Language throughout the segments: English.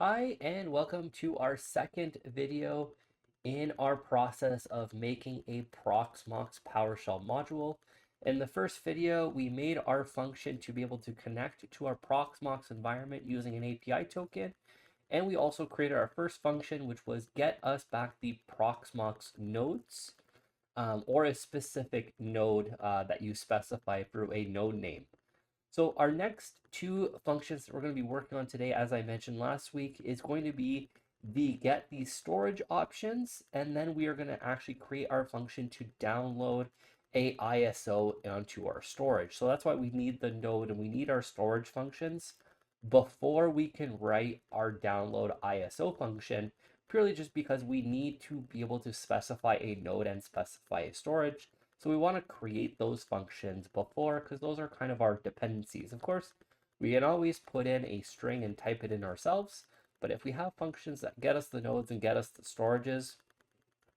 Hi, and welcome to our second video in our process of making a Proxmox PowerShell module. In the first video, we made our function to be able to connect to our Proxmox environment using an API token, and we also created our first function, which was get us back the Proxmox nodes, or a specific node that you specify through a node name. So our next two functions that we're going to be working on today, as I mentioned last week, is going to be the get these storage options, and then we are going to actually create our function to download a ISO onto our storage. So that's why we need the node and we need our storage functions before we can write our download ISO function, purely just because we need to be able to specify a node and specify a storage. So we want to create those functions before, because those are kind of our dependencies. Of course, we can always put in a string and type it in ourselves, but if we have functions that get us the nodes and get us the storages,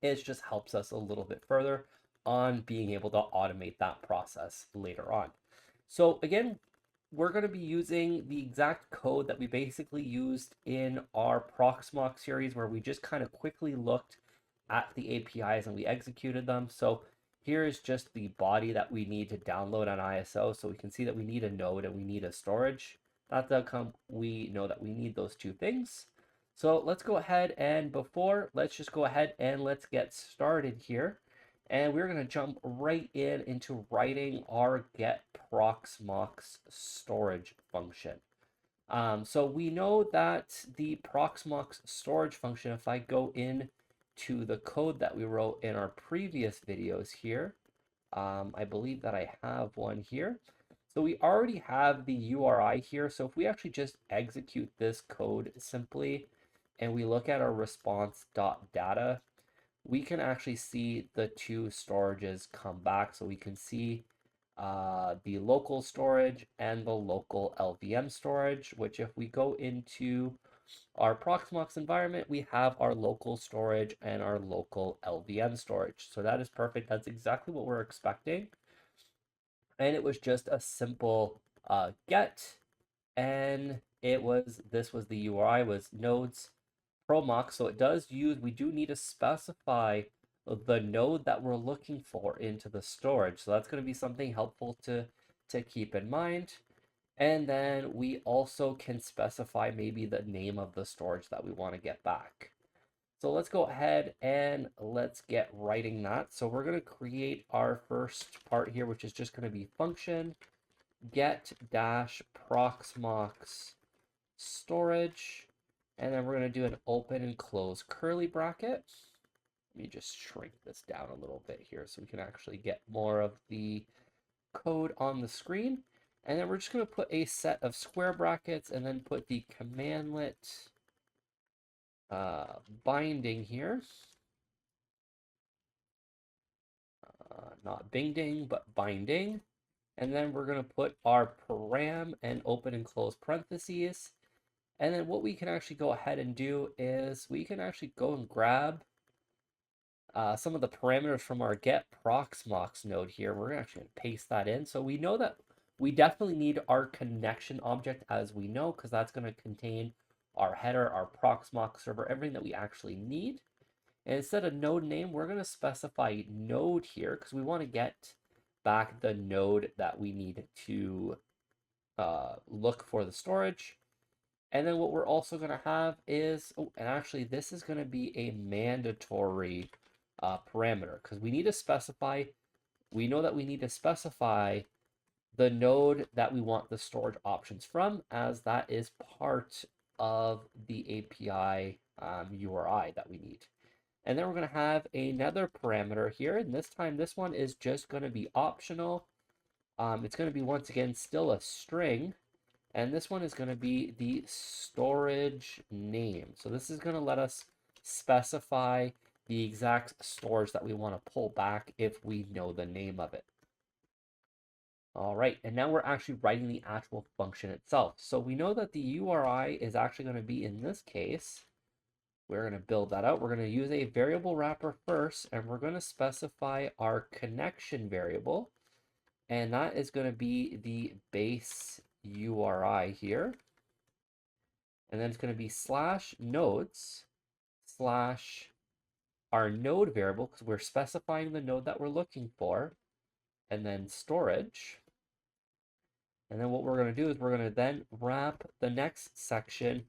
it just helps us a little bit further on being able to automate that process later on. So again, we're going to be using the exact code that we basically used in our Proxmox series, where we just kind of quickly looked at the APIs and we executed them. So here is just the body that we need to download on ISO. So we can see that we need a node and we need a storage. That's the outcome. We know that we need those two things. So let's go ahead and let's just go ahead and let's get started here. And we're going to jump right into writing our get Proxmox storage function. So we know that the Proxmox storage function, if I go in to the code that we wrote in our previous videos here, I believe that I have one here. So we already have the URI here. So if we actually just execute this code simply and we look at our response.data, we can actually see the two storages come back. So we can see the local storage and the local LVM storage, which if we go into our Proxmox environment, we have our local storage and our local LVM storage. So that is perfect. That's exactly what we're expecting. And it was just a simple get, and this was the URI was nodes Promox. So it does use, we do need to specify the node that we're looking for into the storage. So that's going to be something helpful to keep in mind. And then we also can specify maybe the name of the storage that we want to get back. So let's go ahead and let's get writing that. So we're going to create our first part here, which is just going to be function get dash proxmox storage. And then we're going to do an open and close curly bracket. Let me just shrink this down a little bit here so we can actually get more of the code on the screen. And then we're just going to put a set of square brackets and then put the commandlet binding here. Not binding, but binding. And then we're going to put our param and open and close parentheses. And then what we can actually go ahead and do is we can actually go and grab some of the parameters from our get proxmox node here. We're actually going to paste that in. So we know that we definitely need our connection object, as we know, because that's going to contain our header, our Proxmox server, everything that we actually need. And instead of node name, we're going to specify node here because we want to get back the node that we need to look for the storage. And then what we're also going to have is, and actually this is going to be a mandatory parameter, because we need to specify, we know that we need to specify the node that we want the storage options from, as that is part of the API URI that we need. And then we're going to have another parameter here, and this time this one is just going to be optional. It's going to be, once again, still a string, and this one is going to be the storage name. So this is going to let us specify the exact storage that we want to pull back if we know the name of it. All right, and now we're actually writing the actual function itself. So we know that the URI is actually going to be, in this case, we're going to build that out. We're going to use a variable wrapper first, and we're going to specify our connection variable. And that is going to be the base URI here. And then it's going to be slash nodes slash our node variable, because we're specifying the node that we're looking for, and then storage. And then what we're going to do is we're going to then wrap the next section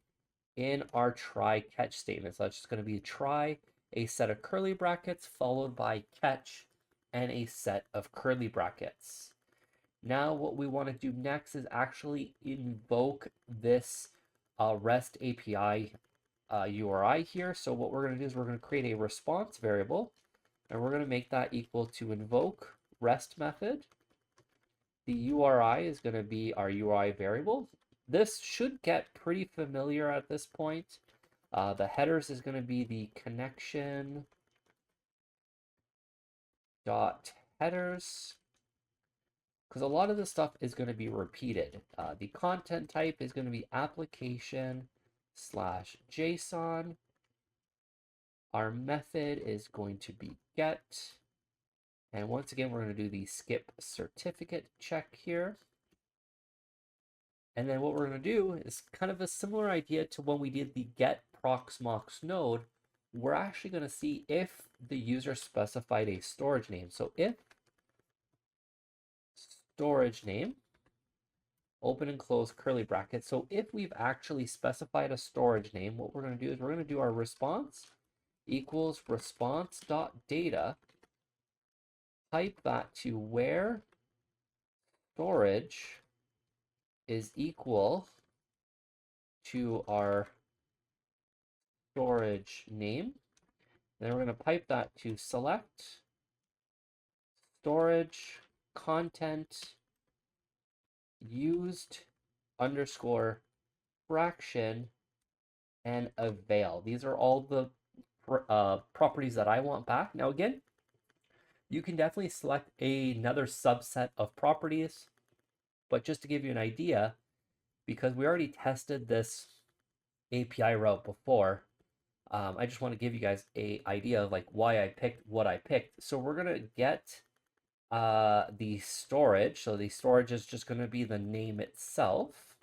in our try catch statement. So that's just going to be try, a set of curly brackets followed by catch and a set of curly brackets. Now what we want to do next is actually invoke this REST API URI here. So what we're going to do is we're going to create a response variable, and we're going to make that equal to invoke REST method. The URI is going to be our URI variable. This should get pretty familiar at this point. The headers is going to be the connection dot headers, because a lot of this stuff is going to be repeated. The content type is going to be application slash JSON. Our method is going to be get. And once again, we're going to do the skip certificate check here. And then what we're going to do is kind of a similar idea to when we did the get Proxmox node. We're actually going to see if the user specified a storage name. So if storage name, open and close curly brackets. So if we've actually specified a storage name, what we're going to do is we're going to do our response equals response.data, type that to where storage is equal to our storage name. Then we're going to pipe that to select storage content used underscore fraction and avail. These are all the properties that I want back. Now again, you can definitely select another subset of properties, but just to give you an idea, because we already tested this API route before, I just want to give you guys an idea of like why I picked what I picked. So we're gonna get the storage. So the storage is just going to be the name itself.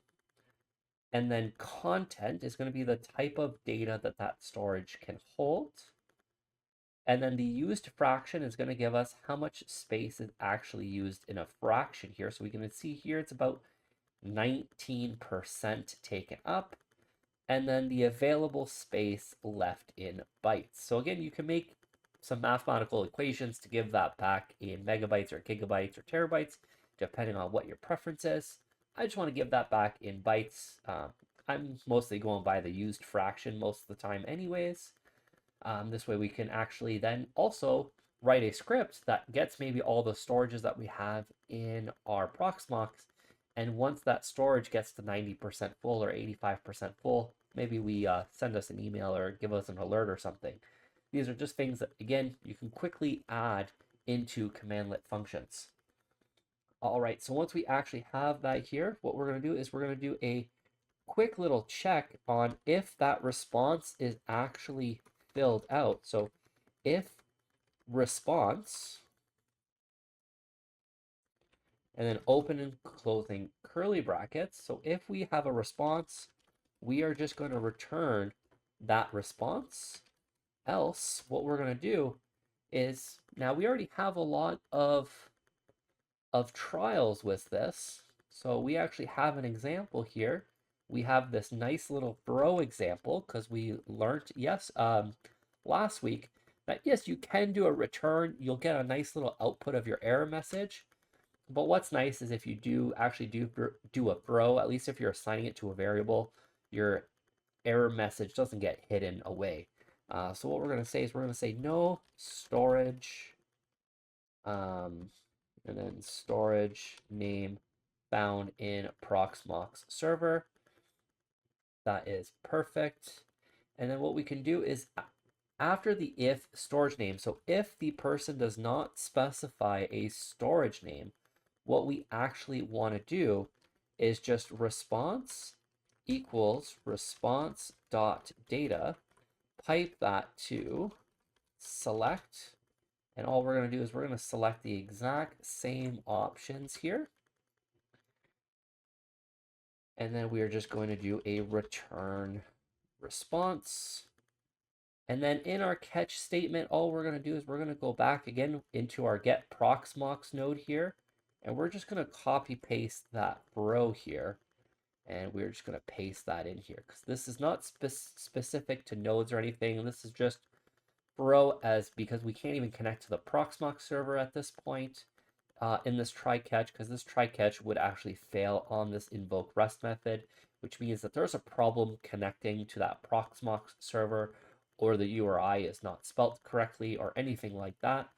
And then content is going to be the type of data that that storage can hold. And then the used fraction is going to give us how much space is actually used in a fraction here. So we can see here it's about 19% taken up. And then the available space left in bytes. So again, you can make some mathematical equations to give that back in megabytes or gigabytes or terabytes, depending on what your preference is. I just want to give that back in bytes. I'm mostly going by the used fraction most of the time anyways. This way we can actually then also write a script that gets maybe all the storages that we have in our Proxmox. And once that storage gets to 90% full or 85% full, maybe we send us an email or give us an alert or something. These are just things that, again, you can quickly add into commandlet functions. All right, so once we actually have that here, what we're going to do is we're going to do a quick little check on if that response is actually filled out. So if response, and then open and closing curly brackets. So if we have a response, we are just going to return that response. Else, what we're going to do is, now we already have a lot of trials with this. So we actually have an example here. We have this nice little throw example because we learned, yes, last week that yes, you can do a return. You'll get a nice little output of your error message. But what's nice is if you do actually do a throw, at least if you're assigning it to a variable, your error message doesn't get hidden away. So what we're going to say is we're going to say no storage, and then storage name found in Proxmox server. That is perfect. And then what we can do is after the if storage name, so if the person does not specify a storage name, what we actually want to do is just response equals response.data, pipe that to select, and all we're going to do is we're going to select the exact same options here. And then we are just going to do a return response. And then in our catch statement, all we're going to do is we're going to go back again into our get Proxmox node here. And we're just going to copy paste that row here. And we're just going to paste that in here because this is not specific to nodes or anything. This is just row as because we can't even connect to the Proxmox server at this point in this try catch because this try catch would actually fail on this invoke rest method, which means that there's a problem connecting to that Proxmox server or the URI is not spelt correctly or anything like that.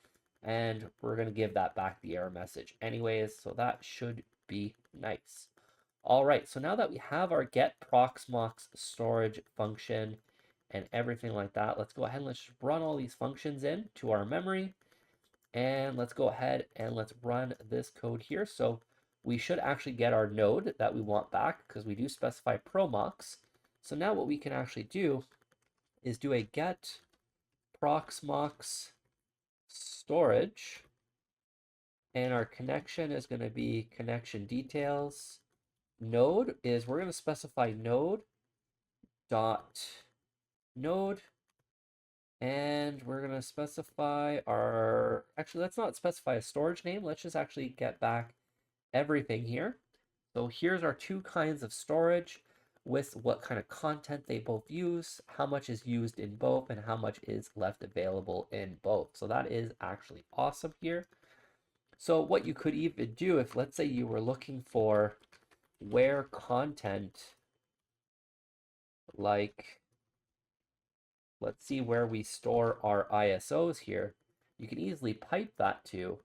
And we're going to give that back the error message anyways, so that should be nice. All right, so now that we have our get Proxmox storage function and everything like that, let's go ahead and let's just run all these functions in to our memory. And let's go ahead and let's run this code here. So we should actually get our node that we want back because we do specify Promox. So now what we can actually do is do a get Proxmox storage. And our connection is going to be connection details. Node is we're going to specify node dot node. And we're going to specify our, actually, let's not specify a storage name. Let's just actually get back everything here. So here's our two kinds of storage with what kind of content they both use, how much is used in both, and how much is left available in both. So that is actually awesome here. So what you could even do if, let's say you were looking for where content, like, let's see where we store our ISOs here. You can easily pipe that to,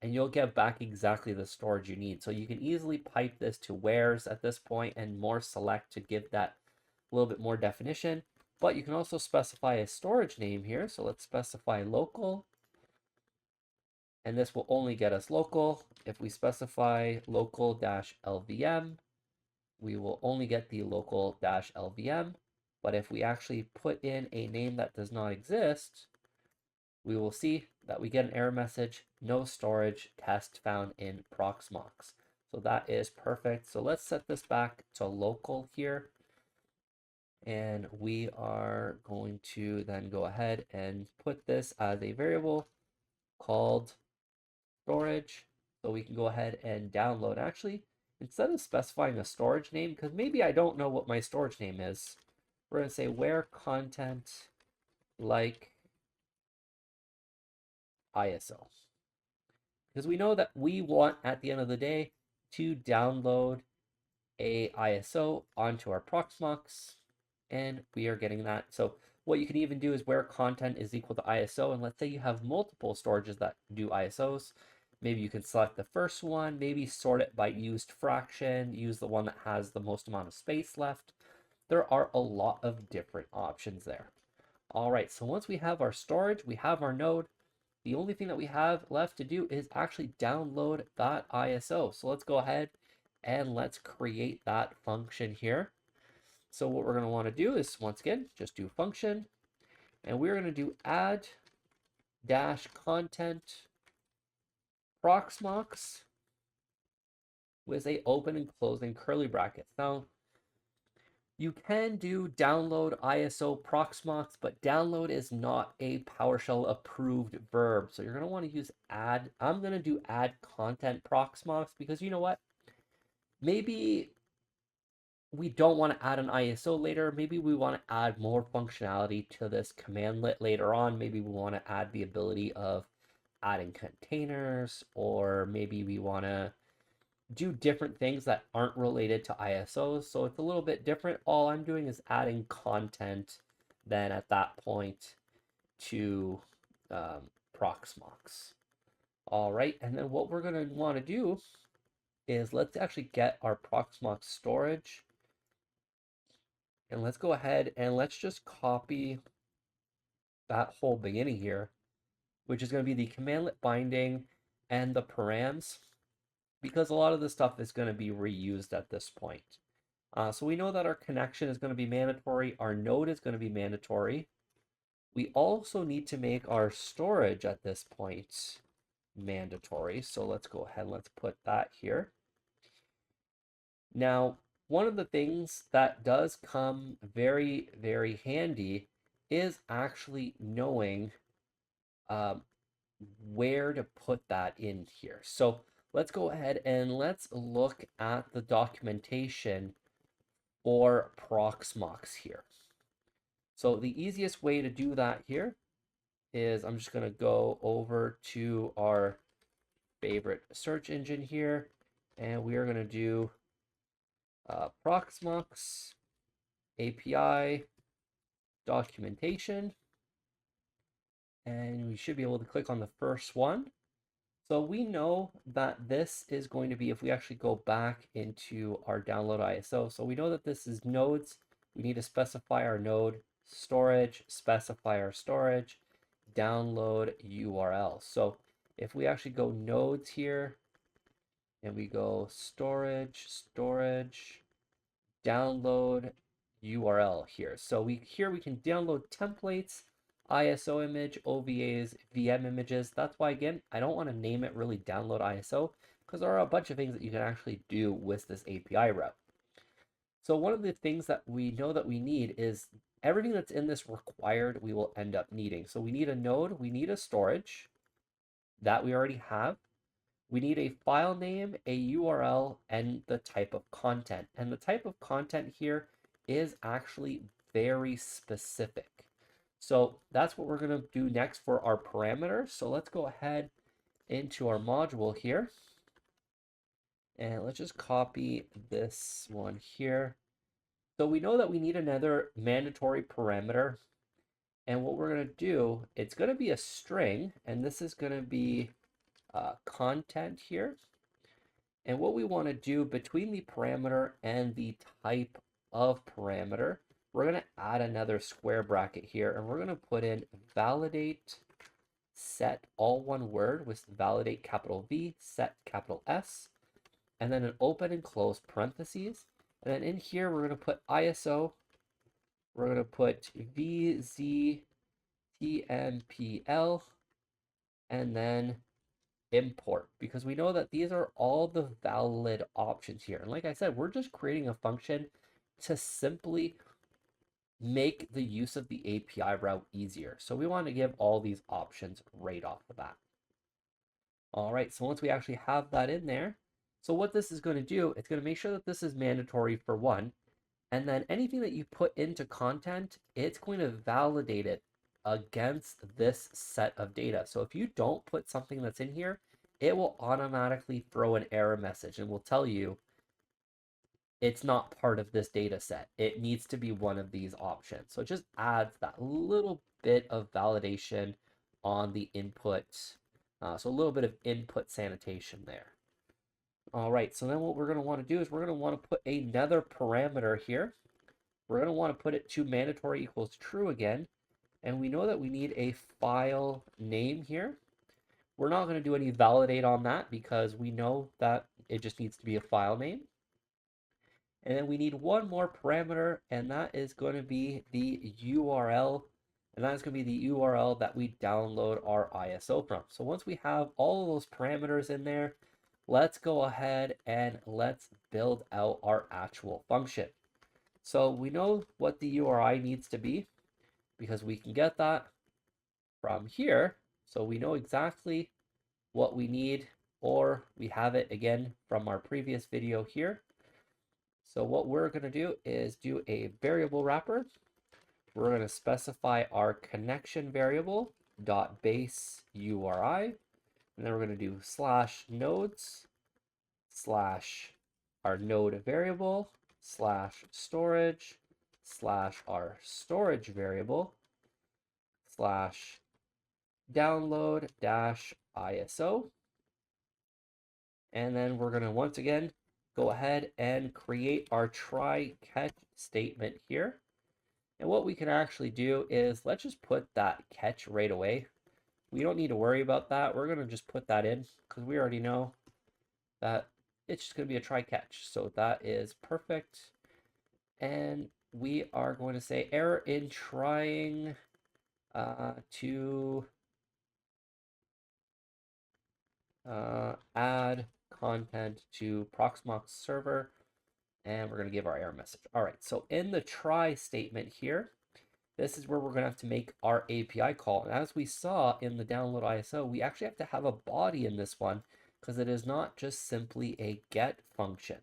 and you'll get back exactly the storage you need. So you can easily pipe this to wheres at this point and more select to give that a little bit more definition. But you can also specify a storage name here. So let's specify local. And this will only get us local. If we specify local-lvm, we will only get the local-lvm. But if we actually put in a name that does not exist, we will see that we get an error message, no storage test found in Proxmox. So that is perfect. So let's set this back to local here. And we are going to then go ahead and put this as a variable called storage. So we can go ahead and download. Actually, instead of specifying a storage name, because maybe I don't know what my storage name is, we're going to say where content like ISO. Because we know that we want, at the end of the day, to download a ISO onto our Proxmox, and we are getting that. So what you can even do is where content is equal to ISO, and let's say you have multiple storages that do ISOs. Maybe you can select the first one, maybe sort it by used fraction, use the one that has the most amount of space left. There are a lot of different options there. All right, so once we have our storage, we have our node. The only thing that we have left to do is actually download that ISO. So let's go ahead and let's create that function here. So what we're going to want to do is, once again, just do function. And we're going to do add dash content Proxmox with a open and closing curly brackets. Now, you can do download ISO Proxmox, but download is not a PowerShell approved verb. So you're going to want to use add. I'm going to do add content Proxmox because you know what? Maybe we don't want to add an ISO later. Maybe we want to add more functionality to this commandlet later on. Maybe we want to add the ability of adding containers, or maybe we want to do different things that aren't related to ISOs. So it's a little bit different. All I'm doing is adding content then at that point to Proxmox. All right, and then what we're going to want to do is let's actually get our Proxmox storage. And let's go ahead and let's just copy that whole beginning here, which is going to be the commandlet binding and the params, because a lot of this stuff is going to be reused at this point. So we know that our connection is going to be mandatory. Our node is going to be mandatory. We also need to make our storage at this point mandatory. So let's go ahead and let's put that here. Now, one of the things that does come very, very handy is actually knowing um, where to put that in here. So let's go ahead and let's look at the documentation for Proxmox here. So the easiest way to do that here is I'm just going to go over to our favorite search engine here, and we are going to do Proxmox API documentation, and we should be able to click on the first one. So we know that this is going to be, if we actually go back into our download ISO, so we know that this is nodes. We need to specify our node, storage, specify our storage, download URL. So if we actually go nodes here and we go storage, download URL here. So here we can download templates, ISO image, OVAs, VM images. That's why, again, I don't want to name it really download ISO because there are a bunch of things that you can actually do with this API route. So one of the things that we know that we need is everything that's in this required we will end up needing. So we need a node, we need a storage that we already have. We need a file name, a URL, and the type of content. And the type of content here is actually very specific. So that's what we're going to do next for our parameters. So let's go ahead into our module here. And let's just copy this one here. So we know that we need another mandatory parameter. And what we're going to do, it's going to be a string. And this is going to be content here. And what we want to do between the parameter and the type of parameter, we're going to add another square bracket here, and we're going to put in validate set, all one word, with validate capital V, set capital S, and then an open and close parentheses. And then in here, we're going to put ISO, we're going to put VZTMPL, and then import, because we know that these are all the valid options here. And like I said, we're just creating a function to simply make the use of the API route easier. So we want to give all these options right off the bat. All right, so once we actually have that in there, so what this is going to do, it's going to make sure that this is mandatory for one, and then anything that you put into content, it's going to validate it against this set of data. So if you don't put something that's in here, it will automatically throw an error message and will tell you it's not part of this data set. It needs to be one of these options. So it just adds that little bit of validation on the input. So a little bit of input sanitation there. All right, so then what we're going to want to do is we're going to want to put another parameter here. We're going to want to put it to mandatory equals true again. And we know that we need a file name here. We're not going to do any validate on that because we know that it just needs to be a file name. And then we need one more parameter, and that is going to be the URL. And that is going to be the URL that we download our ISO from. So once we have all of those parameters in there, let's go ahead and let's build out our actual function. So we know what the URI needs to be because we can get that from here. So we know exactly what we need, or we have it again from our previous video here. So what we're going to do is do a variable wrapper. We're going to specify our connection variable dot base URI, and then we're going to do slash nodes slash our node variable slash storage slash our storage variable slash download dash ISO. And then we're going to once again go ahead and create our try catch statement here. And what we can actually do is let's just put that catch right away. We don't need to worry about that. We're going to just put that in because we already know that it's just going to be a try catch. So that is perfect. And we are going to say error in trying to add content to Proxmox server. and we're going to give our error message. All right, so in the try statement here, this is where we're going to have to make our API call. And as we saw in the download ISO, we actually have to have a body in this one because it is not just simply a get function.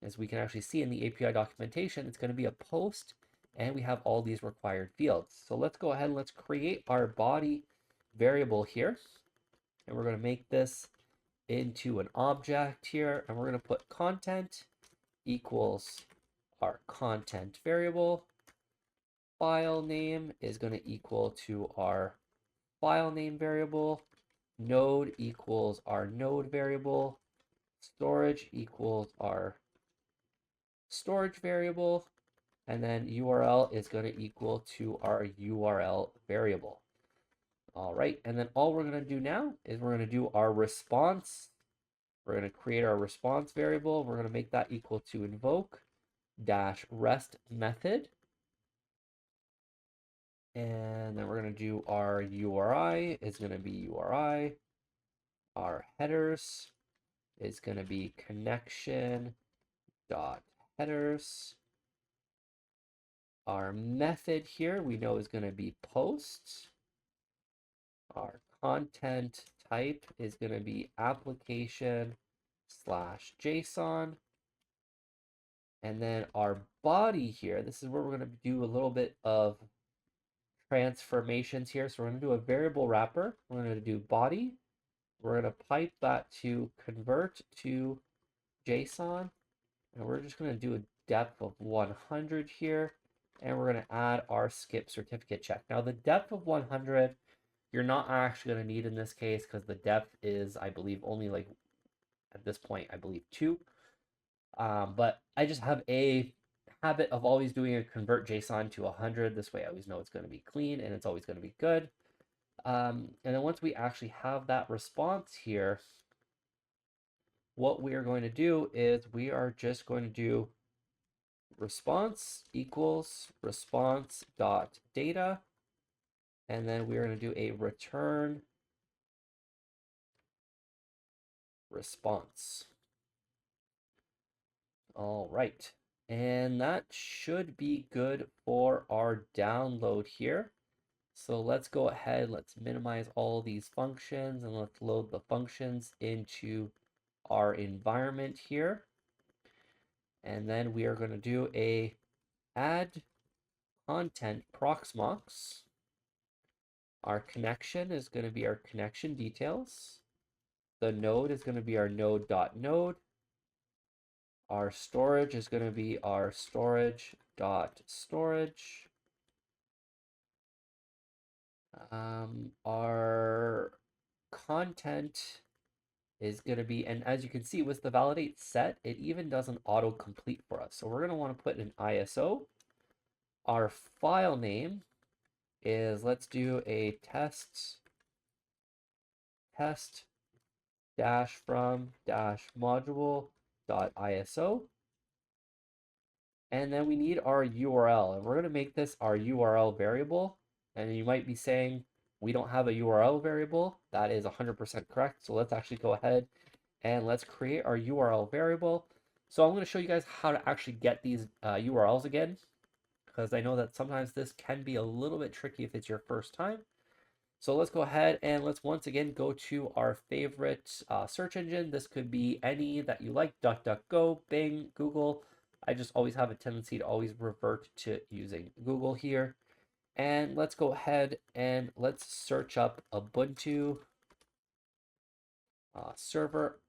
As we can actually see in the API documentation, it's going to be a post, and we have all these required fields. So let's go ahead and let's create our body variable here. And we're going to make this into an object here, and we're going to put content equals our content variable. File name is going to equal to our file name variable. Node equals our node variable. Storage equals our storage variable. And then URL is going to equal to our URL variable. All right, and then all we're going to do now is we're going to do our response. We're going to create our response variable. We're going to make that equal to invoke dash rest method. And then we're going to do our URI is going to be URI. Our headers is going to be connection dot headers. Our method here we know is going to be post. Our content type is going to be application/JSON. And then our body here, this is where we're going to do a little bit of transformations here. So we're going to do a variable wrapper. We're going to do body. We're going to pipe that to convert to JSON. And we're just going to do a depth of 100 here. And we're going to add our skip certificate check. Now the depth of 100, you're not actually going to need in this case because the depth is, I believe, only like at this point, I believe 2. But I just have a habit of always doing a convert JSON to 100. This way I always know it's going to be clean and it's always going to be good. And then once we actually have that response here, what we are going to do is we are just going to do response equals response dot data. And then we're going to do a return response. All right. And that should be good for our download here. So let's go ahead, let's minimize all these functions and let's load the functions into our environment here. And then we are going to do a add content Proxmox. Our connection is going to be our connection details. The node is going to be our node.node. Our storage is going to be our storage.storage. Our content is going to be, and as you can see with the validate set, it even does an autocomplete for us. So we're going to want to put an ISO. Our file name is, let's do a test dash from dash module dot ISO. And then we need our URL, and we're going to make this our URL variable. And you might be saying, we don't have a URL variable. That is 100% correct. So let's actually go ahead and let's create our URL variable. So I'm going to show you guys how to actually get these URLs again, because I know that sometimes this can be a little bit tricky if it's your first time. So let's go ahead and let's once again go to our favorite search engine. This could be any that you like, DuckDuckGo, Bing, Google. I just always have a tendency to always revert to using Google here. And let's go ahead and let's search up Ubuntu server.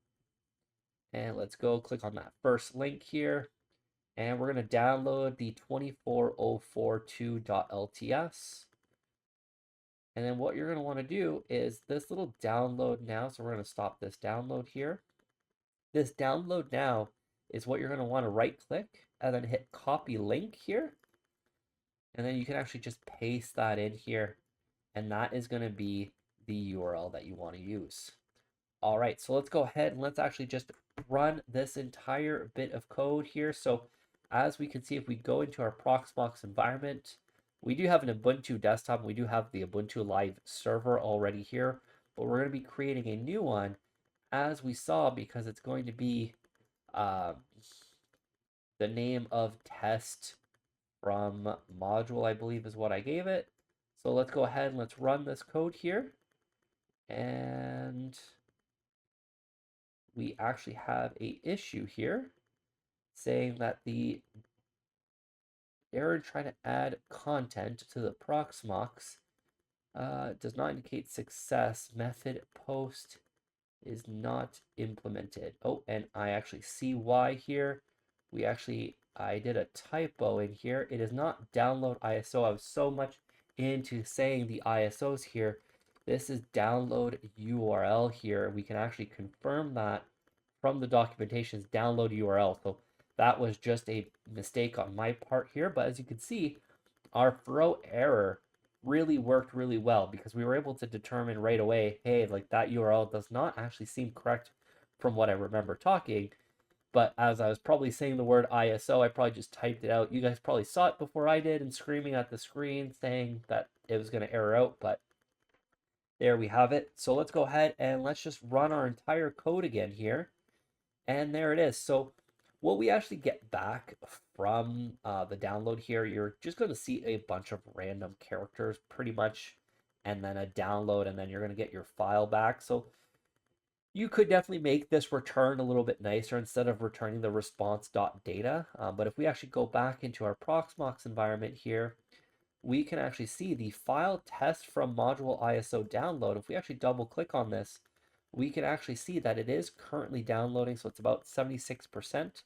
And let's go click on that first link here. And we're going to download the 24042.lts. And then what you're going to want to do is this little download now. So we're going to stop this download here. This download now is what you're going to want to right click and then hit copy link here. And then you can actually just paste that in here. And that is going to be the URL that you want to use. All right, so let's go ahead and let's actually just run this entire bit of code here. So as we can see, if we go into our Proxmox environment, we do have an Ubuntu desktop. We do have the Ubuntu Live server already here, but we're going to be creating a new one as we saw, because it's going to be the name of test from module, I believe is what I gave it. So let's go ahead and let's run this code here. And we actually have a issue here saying that the error trying to add content to the Proxmox does not indicate success. Method post is not implemented. Oh, and I actually see why here. I did a typo in here. It is not download ISO. I was so much into saying the ISOs here. This is download URL here. We can actually confirm that from the documentation's download URL. So that was just a mistake on my part here. But as you can see, our throw error really worked really well because we were able to determine right away, hey, like that URL does not actually seem correct from what I remember talking. But as I was probably saying the word ISO, I probably just typed it out. You guys probably saw it before I did and screaming at the screen saying that it was going to error out, but there we have it. So let's go ahead and let's just run our entire code again here. And there it is. So what we actually get back from the download here, you're just going to see a bunch of random characters pretty much, and then a download, and then you're going to get your file back. So you could definitely make this return a little bit nicer instead of returning the response.data. But if we actually go back into our Proxmox environment here, we can actually see the file test from module ISO download. If we actually double click on this, we can actually see that it is currently downloading, so it's about 76%.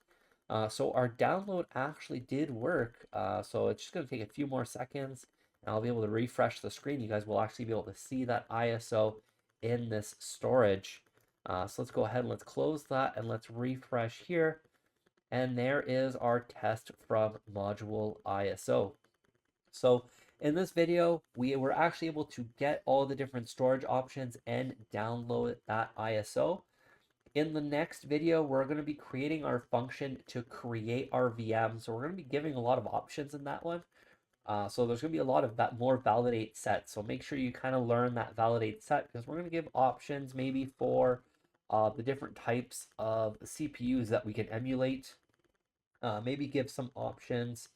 So our download actually did work. So it's just going to take a few more seconds, and I'll be able to refresh the screen. You guys will actually be able to see that ISO in this storage. So let's go ahead and let's close that and let's refresh here. And there is our test from module ISO. So in this video, we were actually able to get all the different storage options and download that ISO. In the next video, we're going to be creating our function to create our VM. So we're going to be giving a lot of options in that one. So there's going to be a lot of that more validate set. So make sure you kind of learn that validate set because we're going to give options maybe for the different types of CPUs that we can emulate. Maybe give some options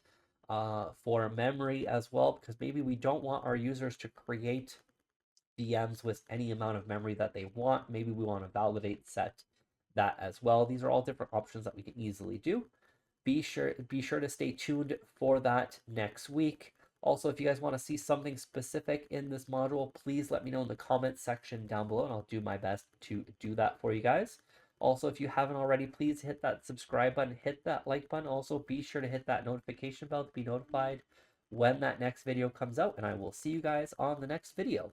for memory as well, because maybe we don't want our users to create VMs with any amount of memory that they want. Maybe we want to validate set that as well. These are all different options that we can easily do. Be sure to stay tuned for that next week. Also, if you guys want to see something specific in this module, please let me know in the comment section down below, and I'll do my best to do that for you guys. Also, if you haven't already, please hit that subscribe button, hit that like button. Also, be sure to hit that notification bell to be notified when that next video comes out, and I will see you guys on the next video.